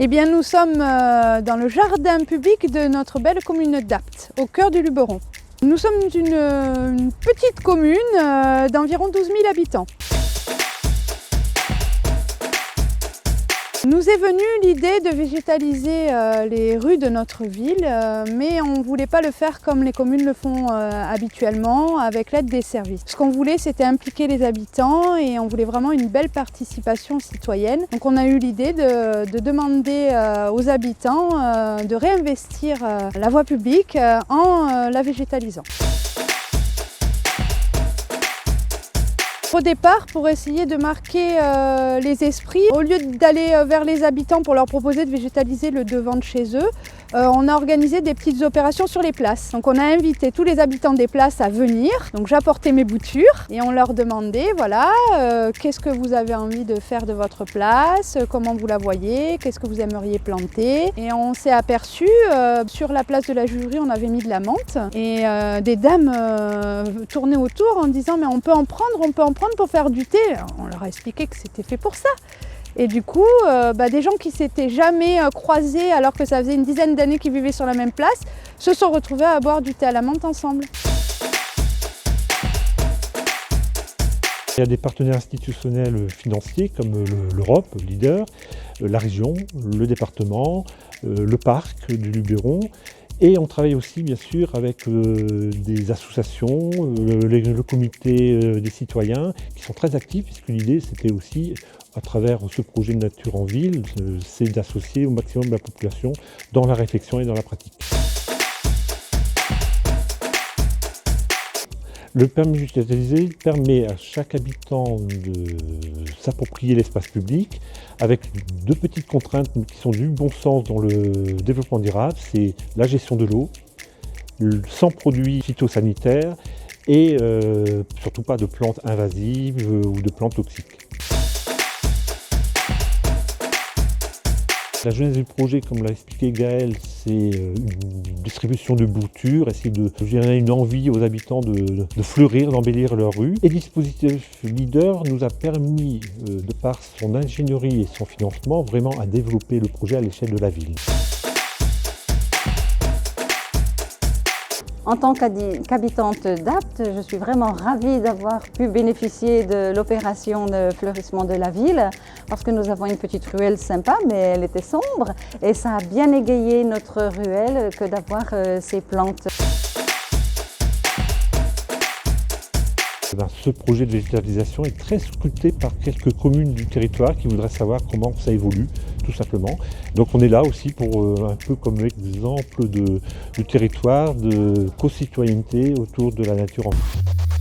Eh bien, nous sommes dans le jardin public de notre belle commune d'Apt, au cœur du Luberon. Nous sommes une petite commune d'environ 12 000 habitants. Nous est venue l'idée de végétaliser les rues de notre ville, mais on ne voulait pas le faire comme les communes le font habituellement, avec l'aide des services. Ce qu'on voulait, c'était impliquer les habitants et on voulait vraiment une belle participation citoyenne. Donc on a eu l'idée de demander aux habitants de réinvestir la voie publique en la végétalisant. Au départ, pour essayer de marquer les esprits, au lieu d'aller vers les habitants pour leur proposer de végétaliser le devant de chez eux, on a organisé des petites opérations sur les places. Donc on a invité tous les habitants des places à venir. Donc j'apportais mes boutures et on leur demandait, voilà, qu'est-ce que vous avez envie de faire de votre place, comment vous la voyez, qu'est-ce que vous aimeriez planter. Et on s'est aperçu, sur la place de la Jugerie, on avait mis de la menthe et des dames tournaient autour en disant mais on peut en prendre pour faire du thé. On leur a expliqué que c'était fait pour ça. Et du coup, des gens qui s'étaient jamais croisés alors que ça faisait une dizaine d'années qu'ils vivaient sur la même place, se sont retrouvés à boire du thé à la menthe ensemble. Il y a des partenaires institutionnels financiers comme l'Europe, Leader, la région, le département, le parc du Luberon. Et on travaille aussi bien sûr avec des associations, le comité des citoyens qui sont très actifs puisque l'idée c'était aussi à travers ce projet de nature en ville, c'est d'associer au maximum la population dans la réflexion et dans la pratique. Le permis végétalisé permet à chaque habitant de s'approprier l'espace public avec deux petites contraintes qui sont du bon sens dans le développement durable, c'est la gestion de l'eau, sans produits phytosanitaires et surtout pas de plantes invasives ou de plantes toxiques. La genèse du projet, comme l'a expliqué Gaël, c'est une distribution de boutures, essayer de générer une envie aux habitants de fleurir, d'embellir leur rue. Et le dispositif Leader nous a permis, de par son ingénierie et son financement, vraiment à développer le projet à l'échelle de la ville. En tant qu'habitante d'Apt, je suis vraiment ravie d'avoir pu bénéficier de l'opération de fleurissement de la ville parce que nous avons une petite ruelle sympa, mais elle était sombre et ça a bien égayé notre ruelle que d'avoir ces plantes. Ce projet de végétalisation est très scruté par quelques communes du territoire qui voudraient savoir comment ça évolue, tout simplement. Donc on est là aussi pour un peu comme exemple du territoire de co-citoyenneté autour de la nature en ville.